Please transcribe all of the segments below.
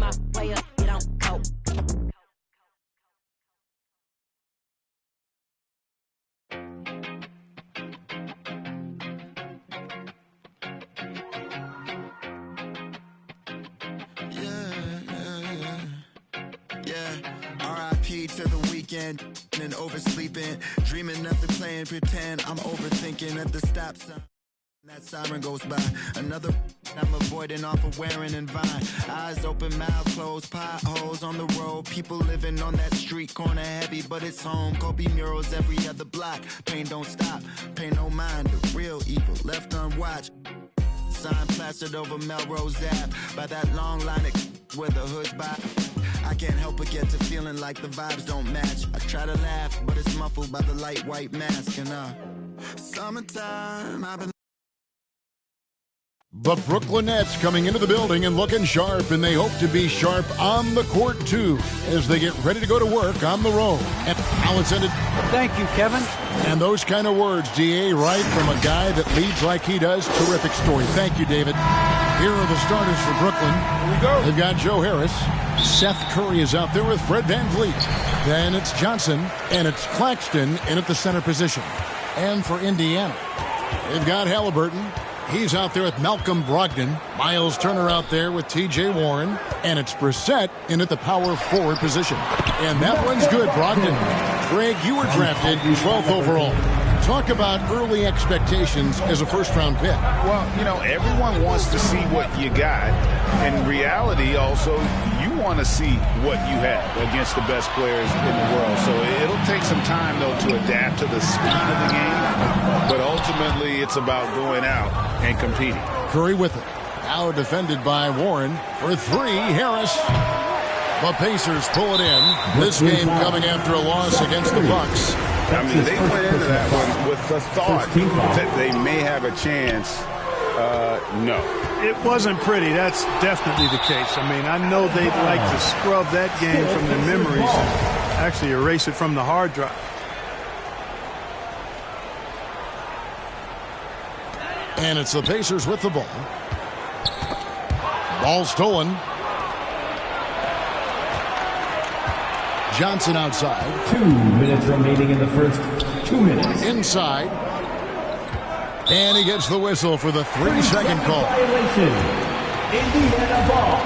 my way up, you don't go. R.I.P. to the weekend and oversleeping, dreaming of the playing pretend. I'm overthinking at the stop sign. That siren goes by. Another I'm avoiding off of wearing and Vine. Eyes open, mouth closed, potholes on the road. People living on that street corner heavy, but it's home. Kobe murals every other block. Pain don't stop, pay no mind. The real evil left unwatched. Sign plastered over Melrose Ave by that long line of where the hood's by. I can't help but get to feeling like the vibes don't match. I try to laugh, but it's muffled by the light white mask. And summertime, I've been. The Brooklyn Nets coming into the building and looking sharp, and they hope to be sharp on the court, too, as they get ready to go to work on the road. And now it's ended. Thank you, Kevin. And those kind of words, D.A., right from a guy that leads like he does. Terrific story. Thank you, David. Here are the starters for Brooklyn. Here we go. They've got Joe Harris. Seth Curry is out there with Fred VanVleet. Then it's Johnson, and it's Claxton in at the center position. And for Indiana, they've got Halliburton. He's out there with Malcolm Brogdon. Miles Turner out there with T.J. Warren. And it's Brissett in at the power forward position. And that one's good, Brogdon. Greg, you were drafted 12th overall. Talk about early expectations as a first-round pick. Well, you know, everyone wants to see what you got. In reality, also, you want to see what you have against the best players in the world. So it'll take some time, though, to adapt to the speed of the game. But ultimately, it's about going out and competing. Curry with it. Now defended by Warren. For three, Harris. The Pacers pull it in. This game coming after a loss against the Bucks. I mean, they went into that one with the thought that they may have a chance. No. It wasn't pretty. That's definitely the case. I mean, I know they'd like to scrub that game from their memories and actually erase it from the hard drive. And it's the Pacers with the ball. Ball stolen. Johnson outside. 2 minutes remaining in the first 2 minutes. Inside. And he gets the whistle for the 3-second call. Violation. Indiana ball.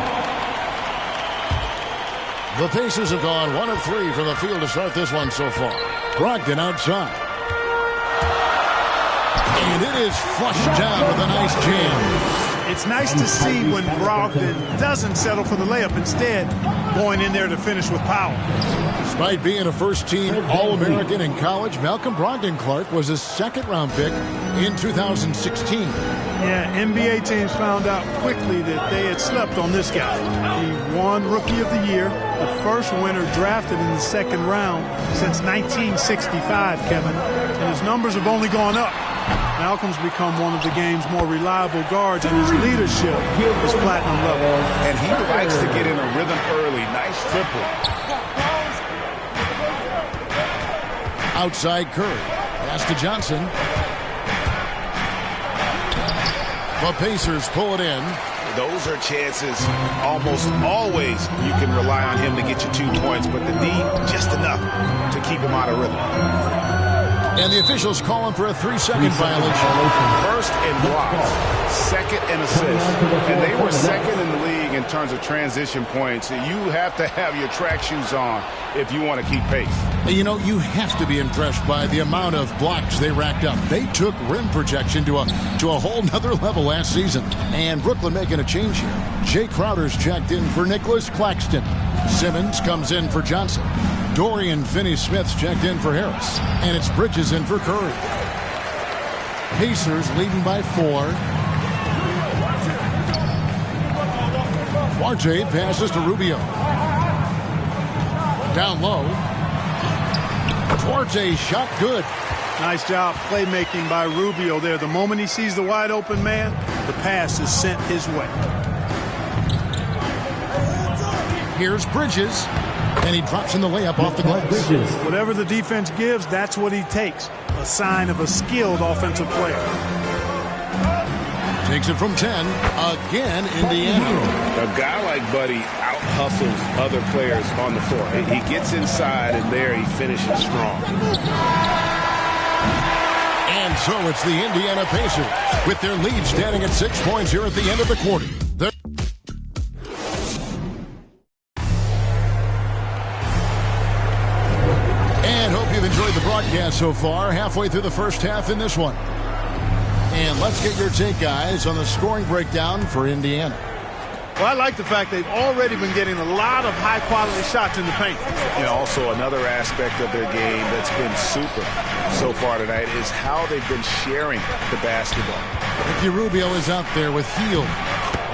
The Pacers have gone 1 of 3 from the field to start this one so far. Brogdon outside. And it is flushed down with a nice jam. It's nice to see when Brogdon doesn't settle for the layup, instead going in there to finish with power. Despite being a first-team All-American in college, Malcolm Brogdon Clark was a second-round pick in 2016. Yeah, NBA teams found out quickly that they had slept on this guy. He won Rookie of the Year, the first winner drafted in the second round since 1965, Kevin. And his numbers have only gone up. Malcolm's become one of the game's more reliable guards, and his leadership is platinum level. And he likes to get in a rhythm early. Nice triple. Outside Curry. Pass to Johnson. The Pacers pull it in. Those are chances almost always you can rely on him to get you 2 points, but the D, just enough to keep him out of rhythm. And the officials call him for a 3-second violation. First in blocks, second in assists. And they were second in the league in terms of transition points. You have to have your track shoes on if you want to keep pace. You know, you have to be impressed by the amount of blocks they racked up. They took rim protection to a whole nother level last season. And Brooklyn making a change here. Jay Crowder's checked in for Nicholas Claxton. Simmons comes in for Johnson. Dorian Finney-Smith's checked in for Harris. And it's Bridges in for Curry. Pacers leading by 4. Duarte passes to Rubio. Down low. Duarte shot good. Nice job playmaking by Rubio there. The moment he sees the wide open man, the pass is sent his way. Here's Bridges. And he drops in the layup off the glass. Whatever the defense gives, that's what he takes. A sign of a skilled offensive player. Takes it from 10. Again, Indiana. A guy like Buddy out-hustles other players on the floor. He gets inside, and there he finishes strong. And so it's the Indiana Pacers with their lead standing at 6 points here at the end of the quarter. And hope you've enjoyed the broadcast so far. Halfway through the first half in this one. And let's get your take, guys, on the scoring breakdown for Indiana. Well, I like the fact they've already been getting a lot of high-quality shots in the paint. And also another aspect of their game that's been super so far tonight is how they've been sharing the basketball. Ricky Rubio is out there with Hield.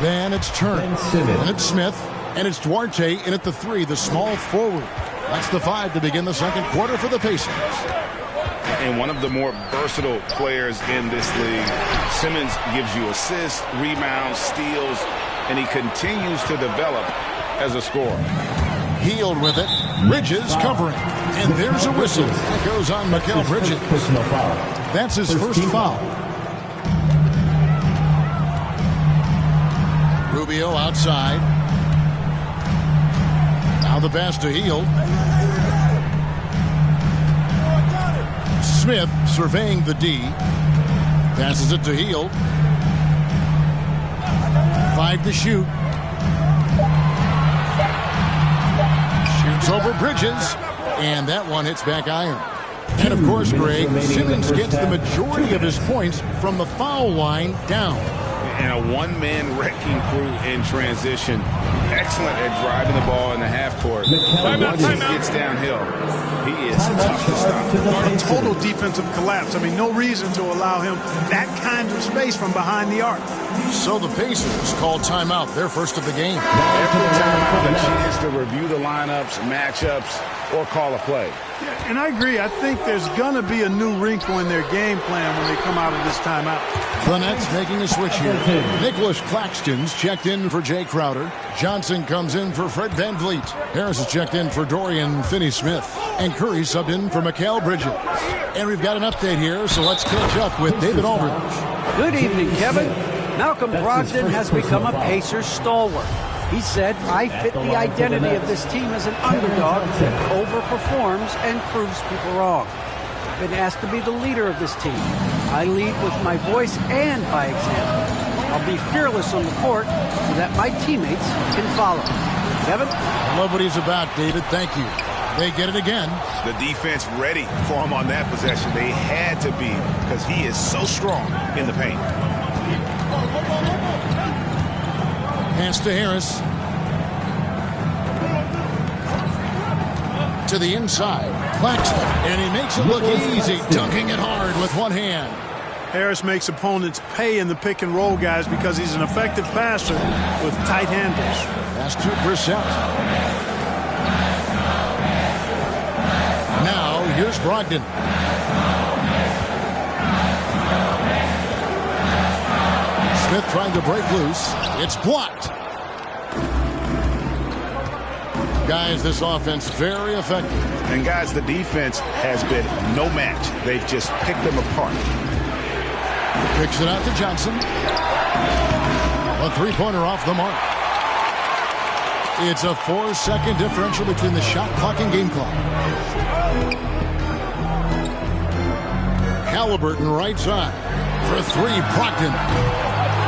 Then it's Turner. And it's Smith. And it's Duarte in at the 3, the small forward. That's the 5 to begin the second quarter for the Pacers. And one of the more versatile players in this league. Simmons gives you assists, rebounds, steals, and he continues to develop as a scorer. Hield with it. Bridges covering. And there's a whistle. That goes on Mikal Bridges. That's his first foul. Rubio outside. Now the pass to Hield. Smith surveying the D. Passes it to Hield. 5 to shoot. Shoots over Bridges. And that one hits back iron. And of course, Greg, Simmons gets the majority of his points from the foul line down. And a one-man wrecking crew in transition. Excellent at driving the ball in the half court. Once he gets downhill, he is tough to stop. A total defensive collapse. I mean, no reason to allow him that kind of space from behind the arc. So the Pacers call timeout, their first of the game. Every timeout, a chance to review the lineups, matchups, or call a play. Yeah, and I agree. I think there's going to be a new wrinkle in their game plan when they come out of this timeout. The Nets making a switch here. Nicholas Claxton's checked in for Jay Crowder. Johnson comes in for Fred VanVleet. Harris is checked in for Dorian Finney-Smith. And Curry subbed in for Mikal Bridges. And we've got an update here, so let's catch up with David Aldridge. Good evening, Kevin. Malcolm Brogdon has become a Pacers stalwart. He said, I fit the identity of this team as an underdog that overperforms and proves people wrong. I've been asked to be the leader of this team. I lead with my voice and by example. I'll be fearless on the court so that my teammates can follow. Kevin? I love what he's about, David. Thank you. They get it again. The defense ready for him on that possession. They had to be because he is so strong in the paint. Pass to Harris. To the inside. Claxton. And he makes it look easy, dunking it hard with one hand. Harris makes opponents pay in the pick and roll, guys, because he's an effective passer with tight handles. Pass to Brissett. Now here's Brogdon. Smith trying to break loose. It's blocked. Guys, this offense very effective. And guys, the defense has been no match. They've just picked them apart. Kicks it out to Johnson. A three-pointer off the mark. It's a 4-second differential between the shot clock and game clock. Halliburton right side for 3. Brogdon.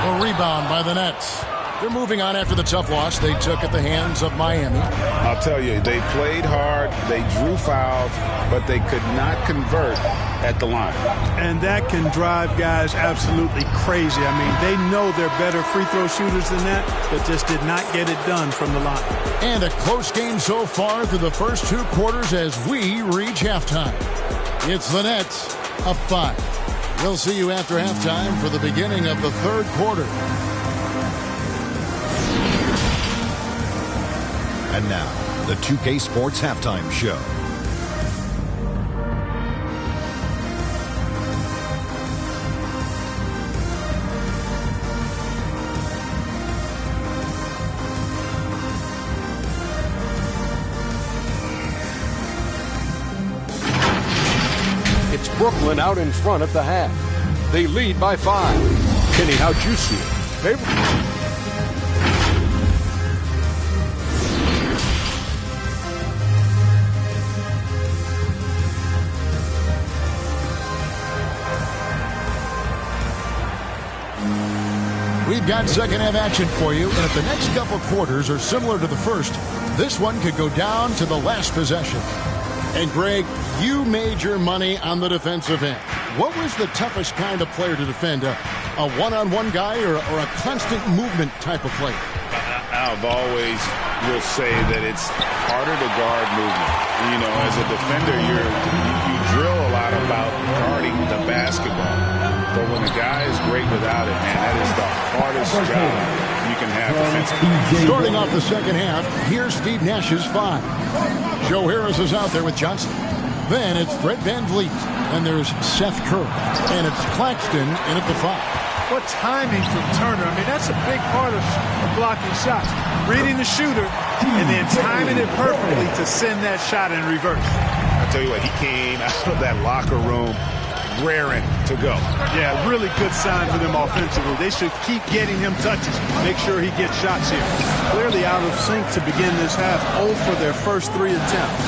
A rebound by the Nets. They're moving on after the tough loss they took at the hands of Miami. I'll tell you, they played hard, they drew fouls, but they could not convert at the line. And that can drive guys absolutely crazy. I mean, they know they're better free throw shooters than that, but just did not get it done from the line. And a close game so far through the first 2 quarters as we reach halftime. It's the Nets up 5. We'll see you after halftime for the beginning of the third quarter. And now, the 2K Sports Halftime Show. It's Brooklyn out in front at the half. They lead by 5. Kenny, how'd you see it? We've got second half action for you, and if the next couple quarters are similar to the first, this one could go down to the last possession. And Greg, you made your money on the defensive end. What was the toughest kind of player to defend? A one-on-one guy or a constant movement type of player? I've always will say that it's harder to guard movement. You know, as a defender, you drill a lot about guarding the basketball. But when a guy is great without it, man, that is the hardest job you can have defensively. Starting off the second half, here's Steve Nash's 5. Joe Harris is out there with Johnson. Then it's Fred VanVleet. And there's Seth Curry. And it's Claxton in at the 5. What timing from Turner. I mean, that's a big part of blocking shots. Reading the shooter and then timing it perfectly to send that shot in reverse. I tell you what, he came out of that locker room raring to go. Yeah, really good sign for them offensively. They should keep getting him touches. Make sure he gets shots here. Clearly out of sync to begin this half. 0 for their first 3 attempts.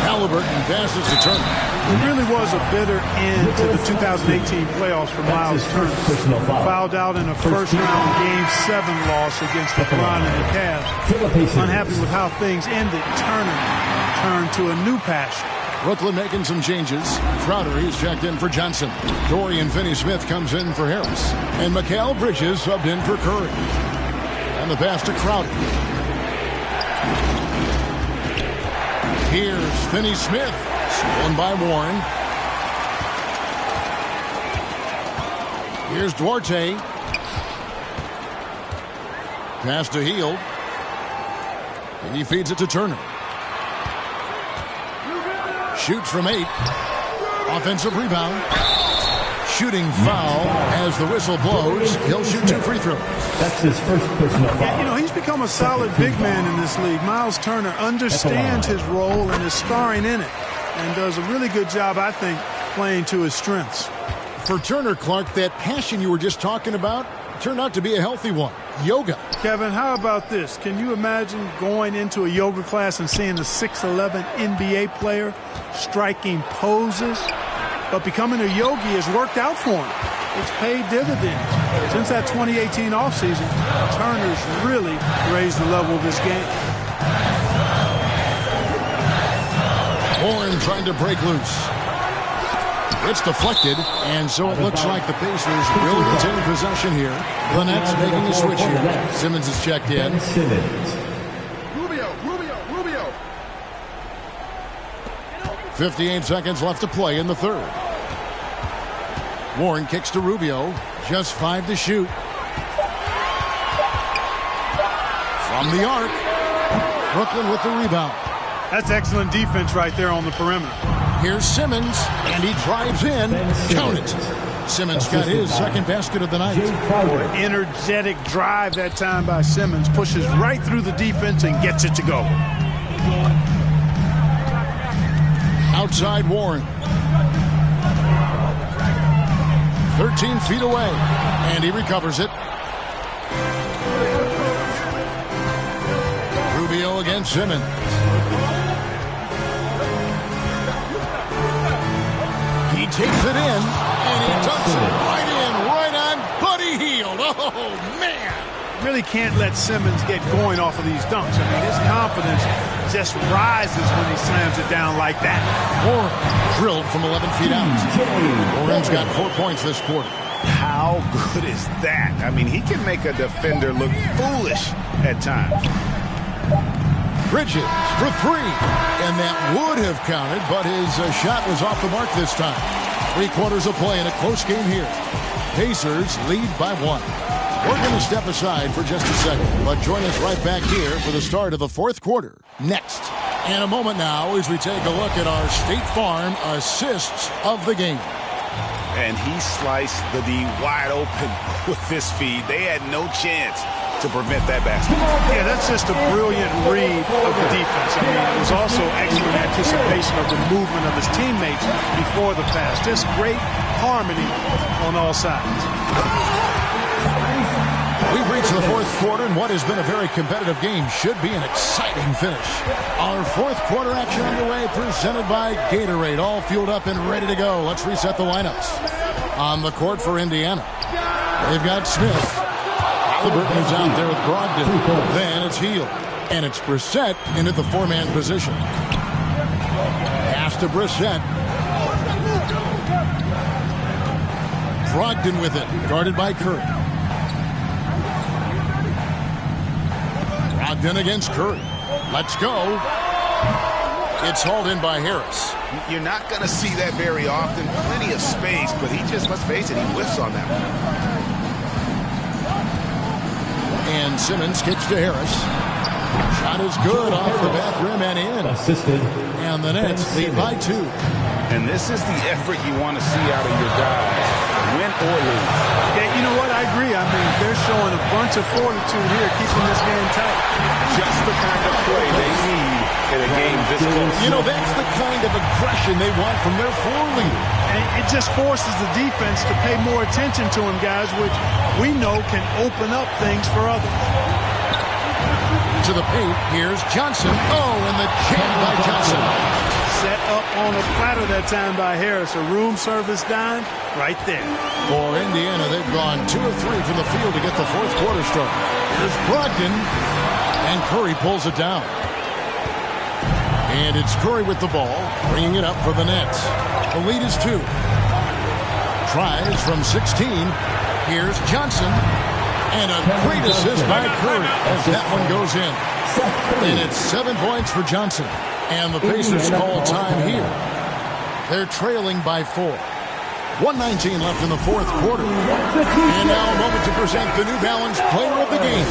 Halliburton passes to Turner. It really was a bitter end to the 2018 playoffs for Miles Turner. Fouled out in a first-round Game 7 loss against LeBron and the Cavs. Unhappy with how things ended, Turner turned to a new passion. Brooklyn making some changes. Crowder, he's checked in for Johnson. Dorian Finney-Smith comes in for Harris. And Mikal Bridges subbed in for Curry. And the pass to Crowder. Here's Finney-Smith. Stolen by Warren. Here's Duarte. Pass to Hield. And he feeds it to Turner. Shoots from 8. Offensive rebound. Shooting foul as the whistle blows. He'll shoot 2 free throws. That's his first personal foul. You know, he's become a solid big man in this league. Miles Turner understands his role and is starring in it. And does a really good job, I think, playing to his strengths. For Turner, Clark, that passion you were just talking about turned out to be a healthy one. Yoga. Kevin, how about this? Can you imagine going into a yoga class and seeing a 6'11" NBA player striking poses? But becoming a yogi has worked out for him. It's paid dividends. Since that 2018 offseason, Turner's really raised the level of his game. Warren trying to break loose. It's deflected, and so it looks like the Pacers will retain possession here. The Nets making a switch here. Simmons is checked in. Rubio. 58 seconds left to play in the third. Warren kicks to Rubio. Just 5 to shoot. From the arc. Brooklyn with the rebound. That's excellent defense right there on the perimeter. Here's Simmons, and he drives in. Count it. Simmons got his second basket of the night. Energetic drive that time by Simmons. Pushes right through the defense and gets it to go. Outside Warren. 13 feet away, and he recovers it. Rubio against Simmons. He takes it in, and he tucks it right on Buddy Hield. Oh, man. Really can't let Simmons get going off of these dunks. I mean, his confidence just rises when he slams it down like that. Warren drilled from 11 feet out. Warren's got 4 points this quarter. How good is that? I mean, he can make a defender look foolish at times. Bridges for 3. And that would have counted, but his shot was off the mark this time. 3 quarters of play in a close game here. Pacers lead by 1. We're going to step aside for just a second, but join us right back here for the start of the fourth quarter. Next. In a moment now as we take a look at our State Farm assists of the game. And he sliced the D wide open with this feed. They had no chance to prevent that basket. Yeah, that's just a brilliant read of the defense. I mean, it was also excellent anticipation of the movement of his teammates before the pass. Just great harmony on all sides. We've reached the fourth quarter, and what has been a very competitive game should be an exciting finish. Our fourth quarter action underway, presented by Gatorade, all fueled up and ready to go. Let's reset the lineups. On the court for Indiana, they've got Smith. Halliburton is out there with Brogdon. Then it's Hield, and it's Brissett into the four-man position. Pass to Brissett. Brogdon with it, guarded by Curry. Brogdon against Curry. Let's go. It's hauled in by Harris. You're not going to see that very often. Plenty of space, but he just, let's face it, he whiffs on that one. And Simmons kicks to Harris. Shot is good off the back rim and in. Assisted. And the Nets lead by 2. And this is the effort you want to see out of your guys, win or lose. Yeah, you know what? I agree. I mean, they're showing a bunch of fortitude here, keeping this game tight. Just the kind of play they need in a game this close. You know, that's the kind of aggression they want from their floor leader. And it just forces the defense to pay more attention to him, guys, which we know can open up things for others. To the paint, here's Johnson. Oh, and the jam by Johnson. Set up on a platter that time by Harris. A room service dime right there. For Indiana, they've gone 2 of 3 from the field to get the fourth quarter started. Here's Brogdon, and Curry pulls it down. And it's Curry with the ball, bringing it up for the Nets. The lead is 2. Tries from 16. Here's Johnson. And a great assist by Curry as that one goes in. And it's 7 points for Johnson. And the Pacers call time here. They're trailing by 4. 1:19 left in the fourth quarter. And now a moment to present the New Balance Player of the Game.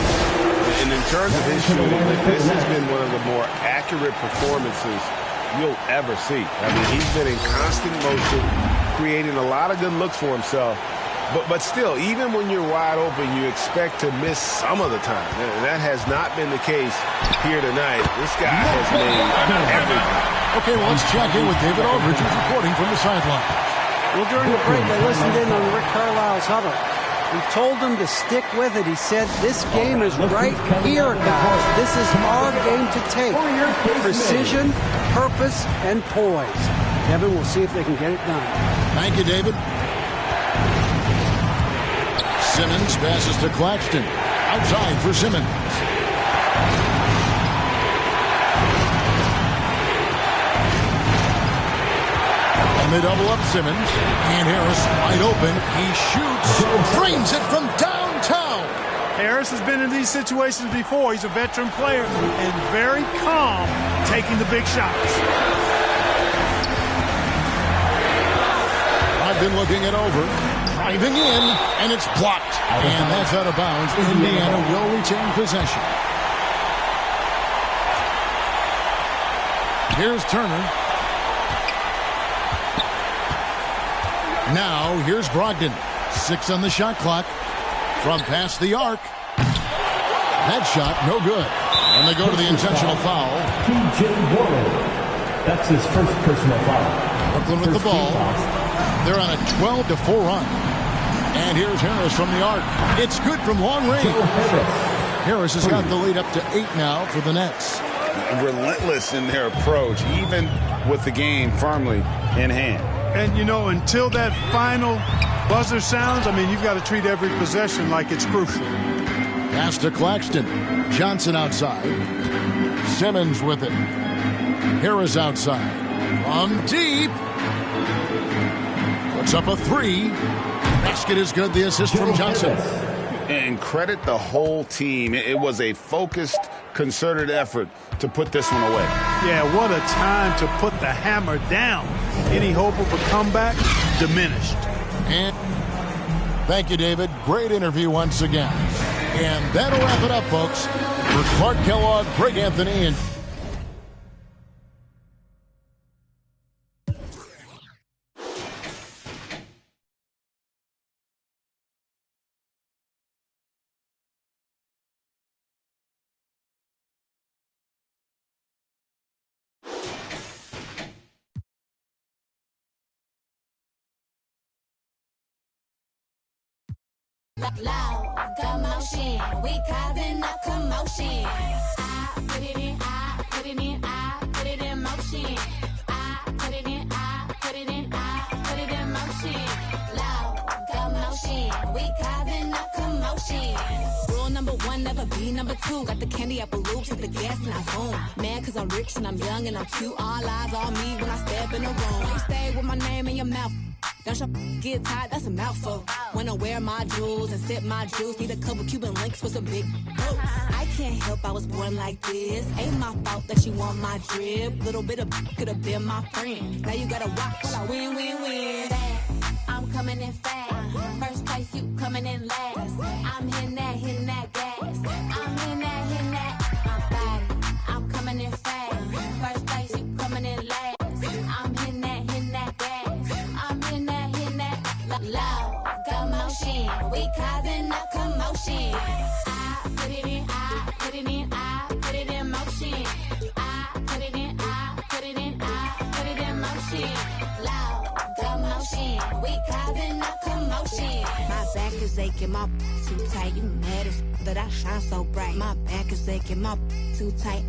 And in terms of his shooting, this has been one of the more accurate performances you'll ever see. I mean, he's been in constant motion, creating a lot of good looks for himself. But still, even when you're wide open, you expect to miss some of the time. And that has not been the case here tonight. This guy has made everything. Okay, well, let's check in with David Aldridge, who's reporting from the sideline. Well, during the break, I listened in on Rick Carlisle's huddle. He told them to stick with it. He said, this game is right here, guys. This is our game to take. Precision, purpose, and poise. Kevin, we'll see if they can get it done. Thank you, David. Simmons passes to Claxton. Outside for Simmons. And they double up Simmons. And Harris wide open. He shoots. Frames it from downtown. Harris has been in these situations before. He's a veteran player and very calm taking the big shots. I've been looking it over. Driving in, and it's blocked. And that's out of bounds. Indiana will retain possession. Here's Turner. Now, here's Brogdon. 6 on the shot clock. From past the arc. That shot, no good. And they go to the intentional foul. T.J. Warren. That's his first personal foul. Brooklyn with the ball. They're on a 12-4 run. And here's Harris from the arc. It's good from long range. Harris has got the lead up to 8 now for the Nets. Relentless in their approach, even with the game firmly in hand. And, you know, until that final buzzer sounds, I mean, you've got to treat every possession like it's crucial. Pass to Claxton. Johnson outside. Simmons with it. Harris outside. From deep. Puts up a 3. Basket is good. The assist from Johnson. And credit the whole team. It was a focused, concerted effort to put this one away. Yeah, what a time to put the hammer down. Any hope of a comeback diminished. And thank you, David. Great interview once again. And that'll wrap it up, folks. For Clark Kellogg, Greg Anthony, and Loud commotion, we causing a commotion. I put it in, I put it in, I put it in motion. I put it in, I put it in, I put it in motion. Loud commotion, we causing a commotion. Rule number one, never be number two. Got the candy apple loops, hit the gas and I boom. Mad cause I'm rich and I'm young and I'm cute. All eyes on me when I step in the room. You stay with my name in your mouth. Don't your get tired, that's a mouthful. Wanna wear my jewels and sip my juice. Need a couple Cuban links with some big boots. I can't help I was born like this. Ain't my fault that you want my drip. Little bit of could've been my friend. Now you gotta watch while I win, win, win. I'm coming in fast. First place, you coming in last. I'm hitting that gas. I'm hitting that, my body. I'm coming in fast. First place, you coming in last. I'm hitting that gas. Loud commotion, we causing a commotion. I put it in, I put it in, I put it in motion. I put it in, I put it in, I put it in motion. Loud commotion, we causing a commotion. My back is aching, my too tight. You mad as that I shine so bright. My back is aching, my too tight.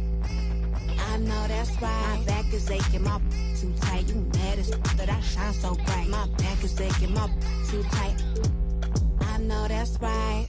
I know that's right. My back is aching, my too tight. You mad as that I shine so bright. My back is aching, my too tight. I know that's right.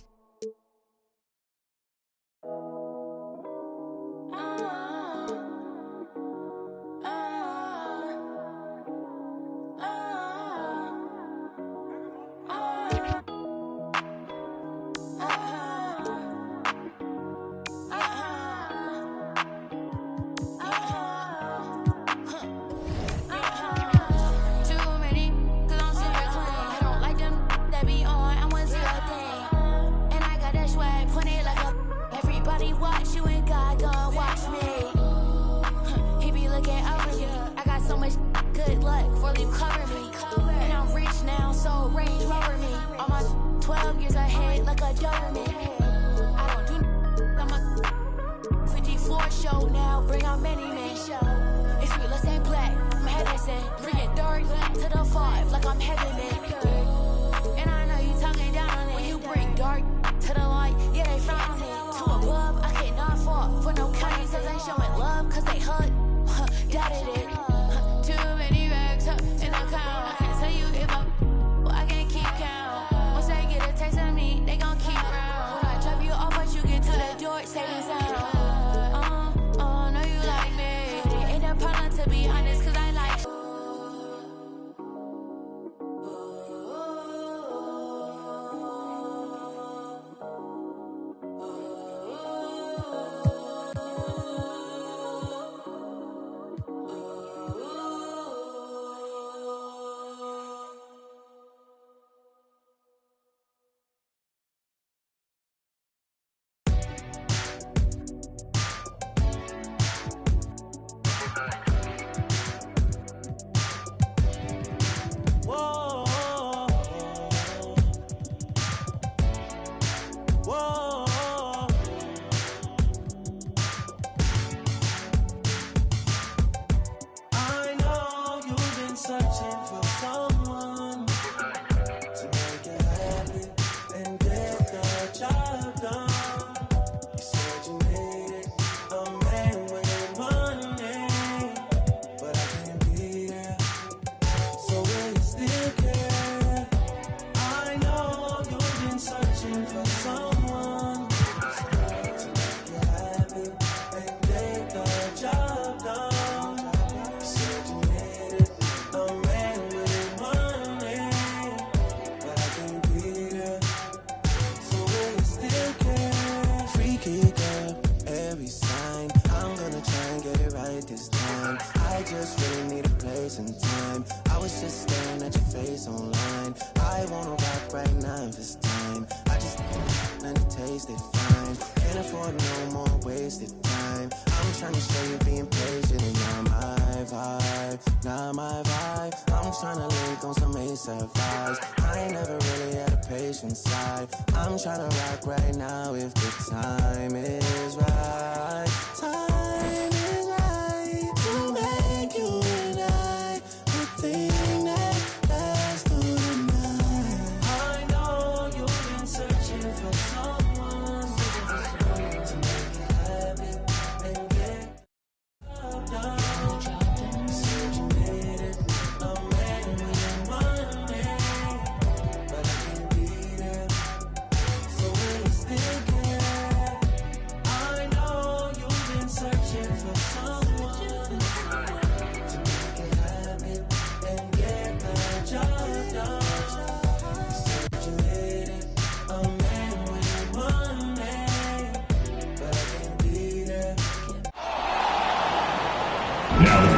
Searching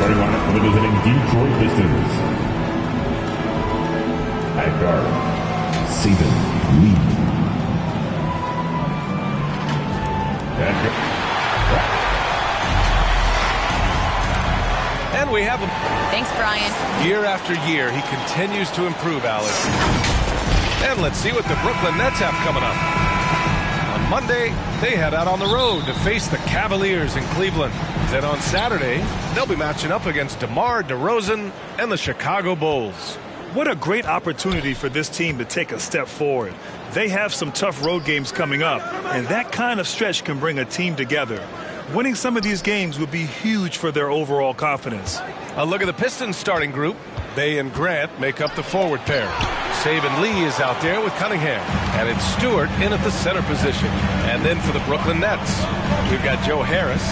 starting lineup for the visiting Detroit Pistons. At guard, Saben Lee. And we have him. Thanks, Brian. Year after year, he continues to improve, Alex. And let's see what the Brooklyn Nets have coming up. On Monday, they head out on the road to face the Cavaliers in Cleveland. Then on Saturday, they'll be matching up against DeMar DeRozan and the Chicago Bulls. What a great opportunity for this team to take a step forward. They have some tough road games coming up, and that kind of stretch can bring a team together. Winning some of these games would be huge for their overall confidence. A look at the Pistons starting group. Bay and Grant make up the forward pair. Saben Lee is out there with Cunningham. And it's Stewart in at the center position. And then for the Brooklyn Nets, we've got Joe Harris.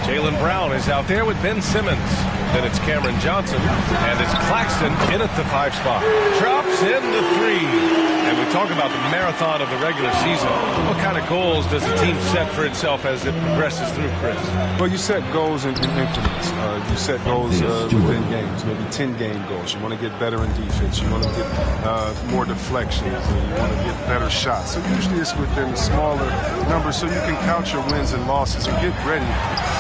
Jaylen Brown is out there with Ben Simmons. Then it's Cameron Johnson. And it's Claxton in at the 5 spot. Drops in the 3. And we talk about the marathon of the regular season. What kind of goals does the team set for itself as it progresses through, Chris? Well, you set goals in increments. You set goals within games, maybe 10-game goals. You want to get better in defense. You want to get more deflections. And you want to get better shots. So usually it's within smaller numbers so you can count your wins and losses and get ready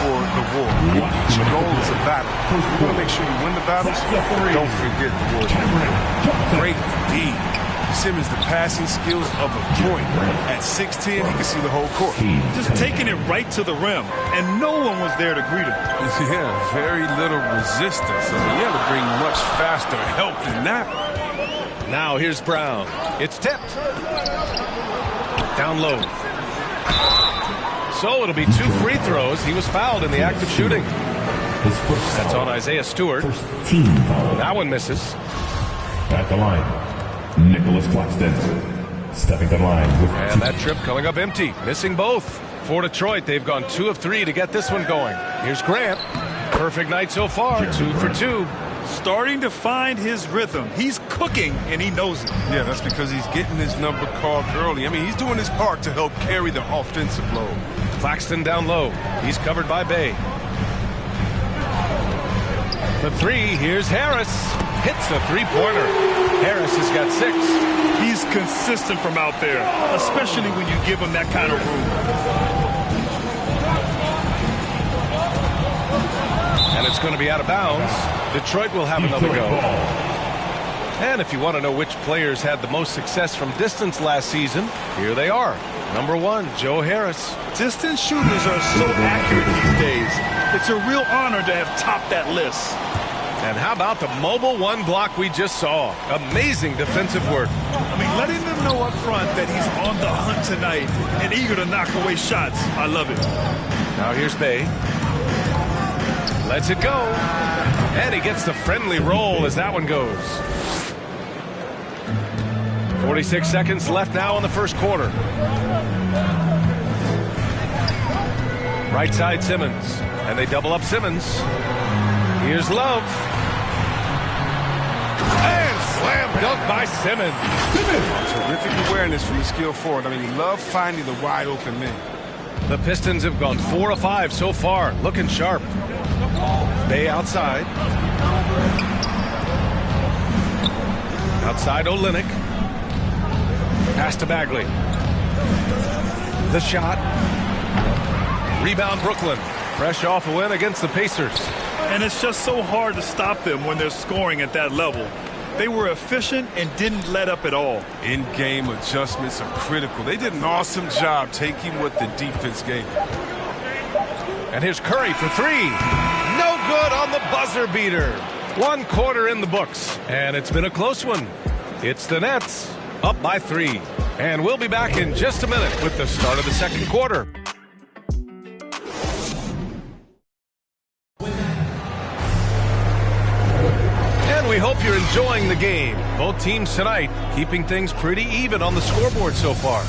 for the war. Each goal is a battle. You want to make sure you win the battles. Don't forget the war. Great D. Simmons, the passing skills of a point. At 6'10", he can see the whole court. Just taking it right to the rim, and no one was there to greet him. Yeah, very little resistance. I mean, you have to bring much faster help than that. Now here's Brown. It's tipped. Down low. So it'll be 2 free throws. He was fouled in the act of shooting. That's on Isaiah Stewart. That one misses. At the line, Nicholas Claxton stepping the line with and that trip coming up empty, missing both. For Detroit, they've gone 2 of 3 to get this one going. Here's Grant. Perfect night so far, 2 for 2. Starting to find his rhythm. He's cooking, and he knows it. Yeah, that's because he's getting his number called early. I mean, he's doing his part to help carry the offensive load. Claxton down low. He's covered by Bay. The 3, here's Harris. Hits the 3-pointer. Harris has got 6. He's consistent from out there, especially when you give him that kind of room. And it's going to be out of bounds. Detroit will have another go. And if you want to know which players had the most success from distance last season, here they are. Number 1, Joe Harris. Distance shooters are so accurate these days. It's a real honor to have topped that list. And how about the mobile 1 block we just saw? Amazing defensive work. I mean, letting them know up front that he's on the hunt tonight and eager to knock away shots. I love it. Now here's Bay. Lets it go. And he gets the friendly roll as that one goes. 46 seconds left now in the first quarter. Right side Simmons. And they double up Simmons. Here's Love. And slam dunk by Simmons. Terrific awareness from the skill forward. I mean, Love finding the wide open man. The Pistons have gone 4 of 5 so far. Looking sharp. Bay outside. Outside Olynyk. Pass to Bagley. The shot. Rebound Brooklyn. Fresh off a win against the Pacers. And it's just so hard to stop them when they're scoring at that level. They were efficient and didn't let up at all. In-game adjustments are critical. They did an awesome job taking what the defense gave them. And here's Curry for 3. No good on the buzzer beater. 1 quarter in the books. And it's been a close one. It's the Nets up by 3. And we'll be back in just a minute with the start of the second quarter. We hope you're enjoying the game. Both teams tonight keeping things pretty even on the scoreboard so far.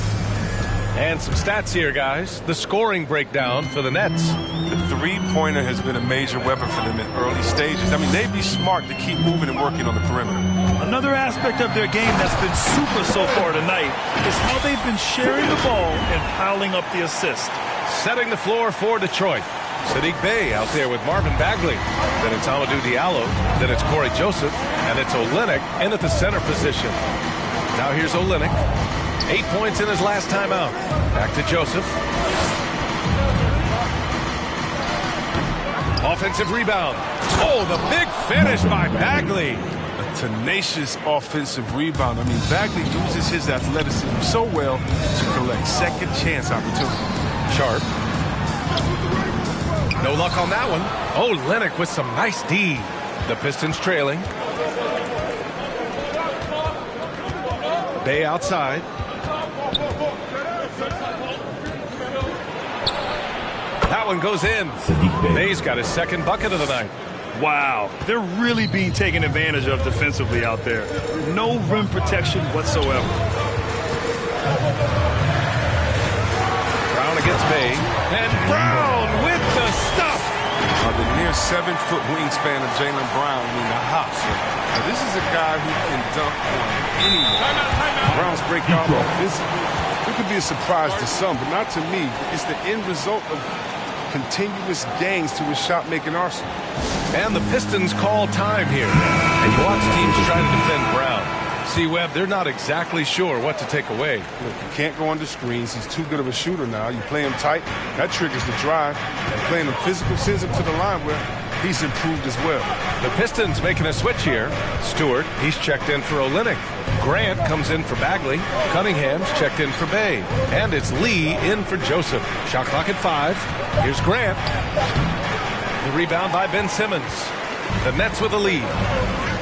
And some stats here, guys. The scoring breakdown for the Nets. The three-pointer has been a major weapon for them in early stages. I mean, they'd be smart to keep moving and working on the perimeter. Another aspect of their game that's been super so far tonight is how they've been sharing the ball and piling up the assists. Setting the floor for Detroit. Sadiq Bey out there with Marvin Bagley. Then it's Amadou Diallo. Then it's Corey Joseph. And it's Olynyk in at the center position. Now here's Olynyk. 8 points in his last time out. Back to Joseph. Offensive rebound. Oh, the big finish by Bagley. A tenacious offensive rebound. I mean, Bagley uses his athleticism so well to collect second chance opportunity. Sharp. No luck on that one. Oh, Olynyk with some nice D. The Pistons trailing. Bey outside. That one goes in. Bey's got his second bucket of the night. Wow, they're really being taken advantage of defensively out there. No rim protection whatsoever. Brown against Bey. And Brown with the stuff. The near 7-foot wingspan of Jaylen Brown in the house. Now, this is a guy who can dunk on anyone. Brown's breakout offensively. It could be a surprise to some, but not to me. It's the end result of continuous gains to his shot-making arsenal. And the Pistons call time here. And watch teams try to defend Brown. See, Webb, they're not exactly sure what to take away. Look, you can't go under screens. He's too good of a shooter now. You play him tight, that triggers the drive. Playing him physical sends him to the line where he's improved as well. The Pistons making a switch here. Stewart, he's checked in for Olynyk. Grant comes in for Bagley. Cunningham's checked in for Bey. And it's Lee in for Joseph. Shot clock at 5. Here's Grant. The rebound by Ben Simmons. The Nets with a lead.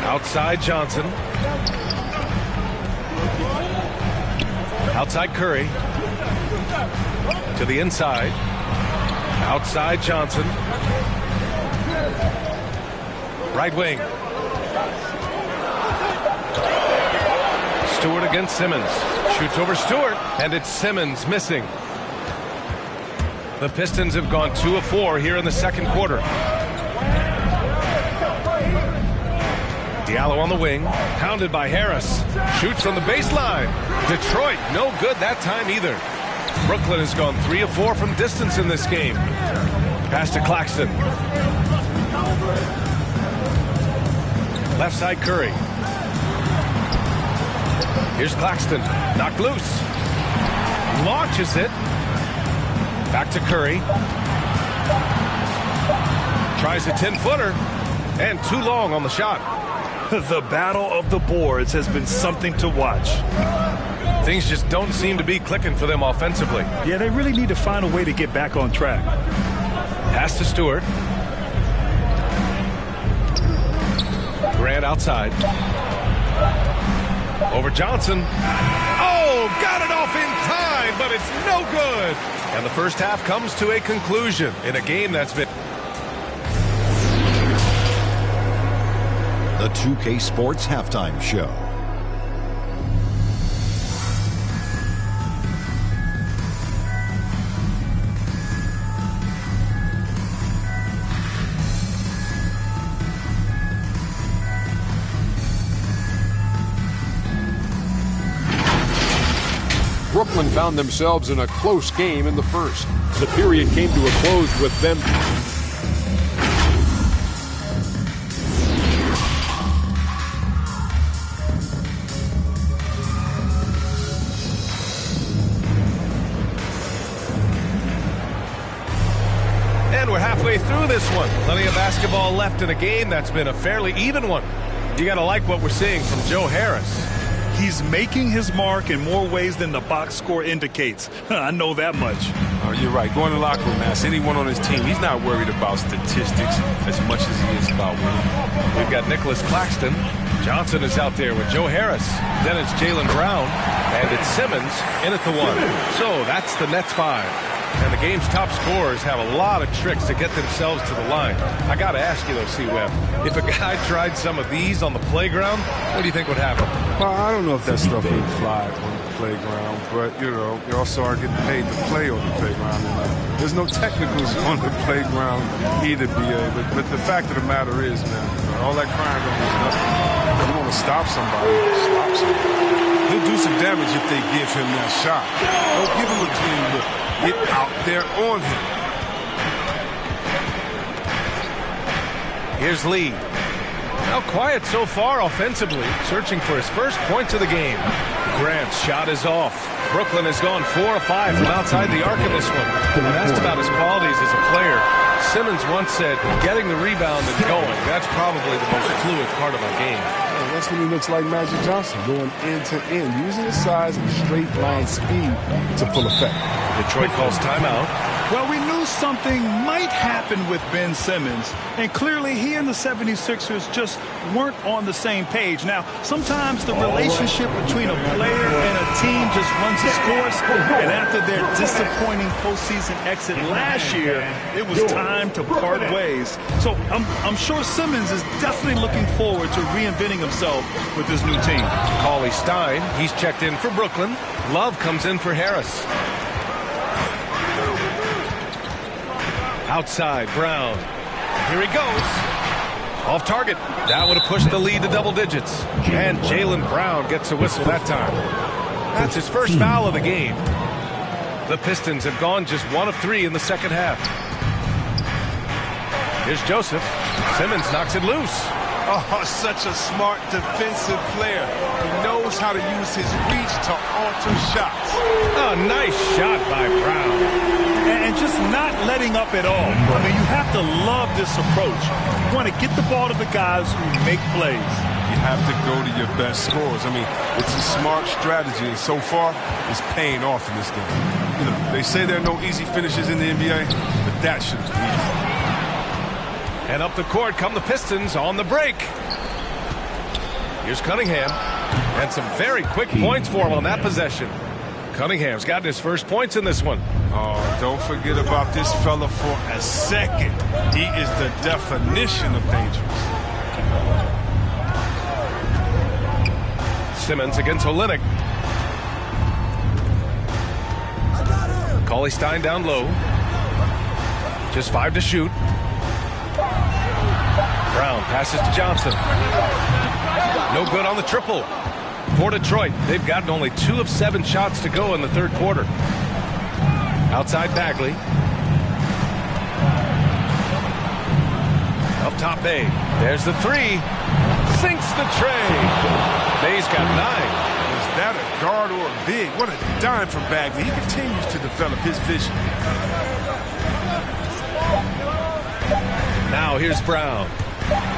Outside Johnson. Outside Curry. To the inside. Outside Johnson. Right wing. Stewart against Simmons. Shoots over Stewart, and it's Simmons missing. The Pistons have gone 2 of 4 here in the second quarter. Diallo on the wing, pounded by Harris. Shoots from the baseline. Detroit, no good that time either. Brooklyn has gone 3 of 4 from distance in this game. Pass to Claxton. Left side Curry. Here's Claxton. Knocked loose. Launches it. Back to Curry. Tries a 10-footer. And too long on the shot. The battle of the boards has been something to watch. Things just don't seem to be clicking for them offensively. Yeah, they really need to find a way to get back on track. Pass to Stewart. Grant outside. Over Johnson. Oh, got it off in time, but it's no good. And the first half comes to a conclusion in a game that's been... The 2K Sports Halftime Show. Brooklyn found themselves in a close game in the first. The period came to a close with them. And we're halfway through this one. Plenty of basketball left in a game that's been a fairly even one. You got to like what we're seeing from Joe Harris. He's making his mark in more ways than the box score indicates. I know that much. Oh, you're right. Going to the locker room, ask anyone on his team. He's not worried about statistics as much as he is about winning. We've got Nicholas Claxton. Johnson is out there with Joe Harris. Then it's Jaylen Brown. And it's Simmons in at the 1. So that's the Nets 5. And the game's top scorers have a lot of tricks to get themselves to the line. I got to ask you, though, C-Webb, if a guy tried some of these on the playground, what do you think would happen? Well, I don't know if that stuff would fly on the playground, but, you know, you also are getting paid to play on the playground. And, there's no technicals on the playground either, B.A., but the fact of the matter is, man, all that crying don't mean nothing. If you want to stop somebody, stop somebody. He'll do some damage if they give him that shot. Don't give him a clean look. Get out there on him. Here's Lee. Now quiet so far offensively, searching for his first points of the game. Grant's shot is off. Brooklyn has gone 4 of 5 from outside the arc in this one. When asked about his qualities as a player, Simmons once said, getting the rebound and going, that's probably the most fluid part of my game. And that's when he looks like Magic Johnson, going end to end, using his size and straight line speed to full effect. Detroit calls timeout. Well, we knew something might happen with Ben Simmons, and clearly he and the 76ers just weren't on the same page. Now, sometimes the relationship between a player and a team just runs its course, and after their disappointing postseason exit last year, it was time to part ways. So I'm sure Simmons is definitely looking forward to reinventing himself with his new team. Cauley Stein, he's checked in for Brooklyn. Love comes in for Harris. Outside, Brown. Here he goes. Off target. That would have pushed the lead to double digits. And Jaylen Brown gets a whistle that time. That's his first foul of the game. The Pistons have gone just 1 of 3 in the second half. Here's Joseph. Simmons knocks it loose. Oh, such a smart defensive player. He knows how to use his reach to alter shots. Oh, nice shot by Brown. And just not letting up at all. I mean, you have to love this approach. You want to get the ball to the guys who make plays. You have to go to your best scorers. I mean, it's a smart strategy, and so far, it's paying off in this game. You know, they say there are no easy finishes in the NBA, but that should be easy. And up the court come the Pistons on the break. Here's Cunningham. And some very quick points for him on that possession. Cunningham's gotten his first points in this one. Oh, don't forget about this fella for a second. He is the definition of dangerous. Simmons against Olynyk. Cauley Stein down low. Just 5 to shoot. Brown passes to Johnson. No good on the triple. For Detroit, they've gotten only 2 of 7 shots to go in the third quarter. Outside Bagley. Up top Bay. There's the 3. Sinks the tray. Bay's got 9. Is that a guard or a big? What a dime from Bagley. He continues to develop his vision. Now here's Brown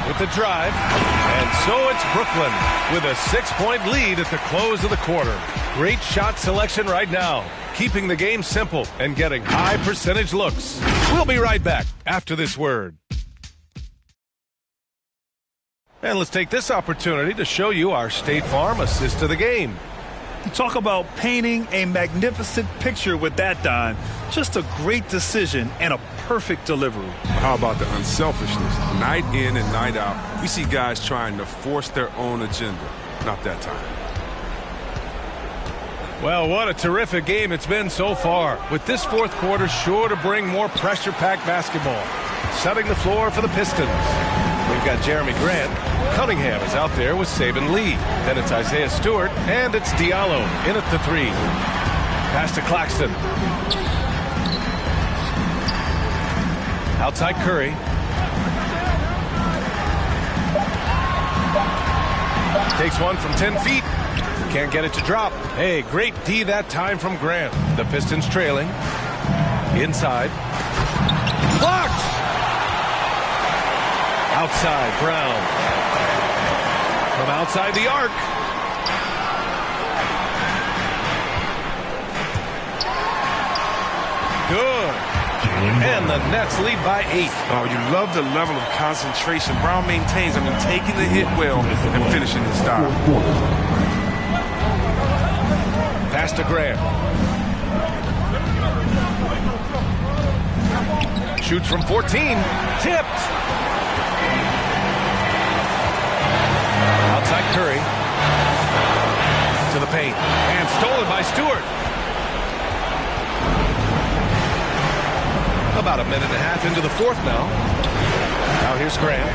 with the drive. And so it's Brooklyn with a 6-point lead at the close of the quarter. Great shot selection right now, keeping the game simple and getting high percentage looks. We'll be right back after this word. And let's take this opportunity to show you our State Farm assist of the game. You talk about painting a magnificent picture with that, Don. Just a great decision and a perfect delivery. How about the unselfishness? Night in and night out, we see guys trying to force their own agenda. Not that time. Well, what a terrific game it's been so far, with this fourth quarter sure to bring more pressure-packed basketball. Setting the floor for the Pistons. We've got Jeremy Grant. Cunningham is out there with Saben Lee. Then it's Isaiah Stewart, and it's Diallo in at the 3. Pass to Claxton. Outside Curry. Takes one from 10 feet. Can't get it to drop. Hey, great D that time from Grant. The Pistons trailing. Inside. Blocked! Outside, Brown. From outside the arc. Good. And the Nets lead by 8. Oh, you love the level of concentration Brown maintains. I mean, taking the hit well and finishing the style. Pass to Grant. Shoots from 14. Tipped. Outside Curry. To the paint. And stolen by Stewart. About a minute and a half into the fourth now. Now here's Grant.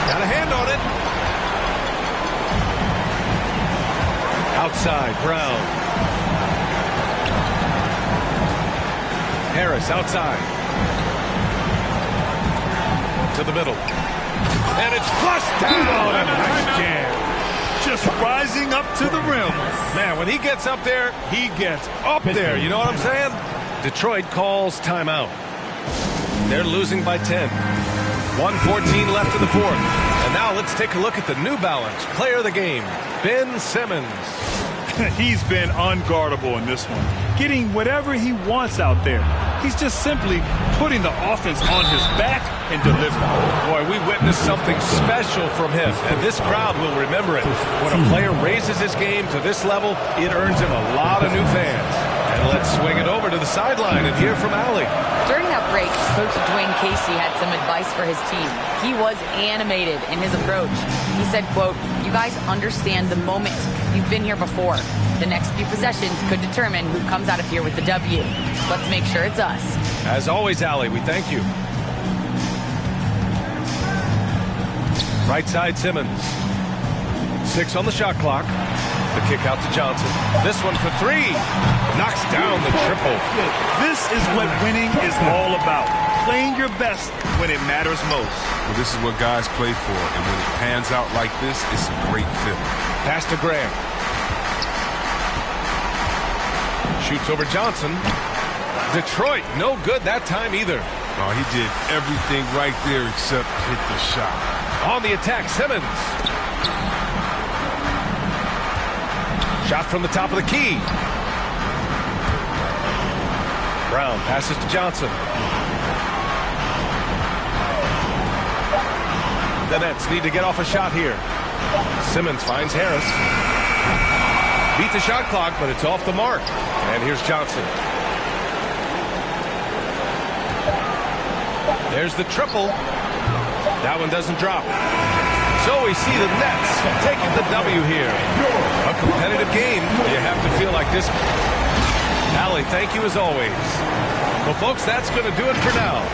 Got a hand on it. Outside, Brown. Harris outside. to the middle. And it's flushed down. A nice jam. Just rising up to the rim. Man, when he gets up there, he gets up there. You know what I'm saying? Detroit calls timeout. They're losing by 10. 1:14 left in the fourth. And now let's take a look at the New Balance player of the game, Ben Simmons. He's been unguardable in this one, getting whatever he wants out there. He's just simply putting the offense on his back and delivering. Boy, we witnessed something special from him, and this crowd will remember it. When a player raises his game to this level, it earns him a lot of new fans. And let's swing it over to the sideline and hear from Allie. During that break, Coach Dwayne Casey had some advice for his team. He was animated in his approach. He said, quote, "You guys understand the moment. You've been here before. The next few possessions could determine who comes out of here with the W. Let's make sure it's us." As always, Allie, we thank you. Right side, Simmons. 6 on the shot clock. The kick out to Johnson. This one for 3. Knocks down the triple. This is what winning is all about. Playing your best when it matters most. Well, this is what guys play for, and when it pans out like this, it's a great feeling. Pass to Graham. Shoots over Johnson. Detroit, no good that time either. Oh, he did everything right there except hit the shot. On the attack, Simmons. Shot from the top of the key. Brown passes to Johnson. The Nets need to get off a shot here. Simmons finds Harris. Beat the shot clock, but it's off the mark. And here's Johnson. There's the triple. That one doesn't drop. So we see the Nets taking the W here. A competitive game. You have to feel like this. Allie, thank you as always. Well, folks, that's going to do it for now.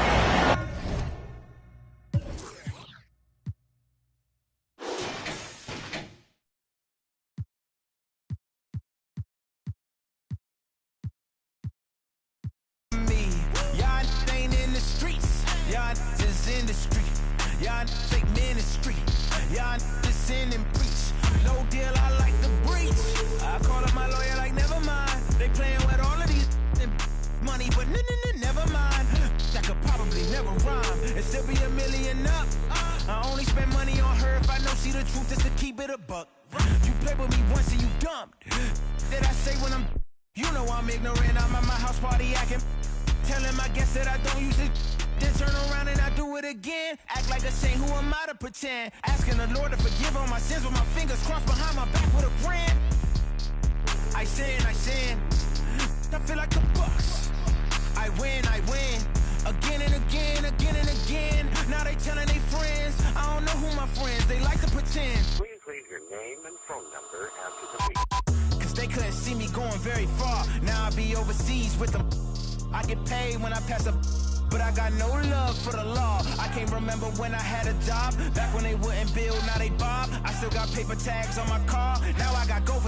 Asking the Lord to forgive all my sins with my fingers crossed behind my back with a grin. I sin. I feel like a boss. I win. Again and again. Now they telling their friends. I don't know who my friends. They like to pretend. Please leave your name and phone number after the beep. Cause they couldn't see me going very far. Now I be overseas with them. I get paid when I pass a... But I got no love for the law. I can't remember when I had a job. Back when they wouldn't build, now they bob. I still got paper tags on my car. Now I got go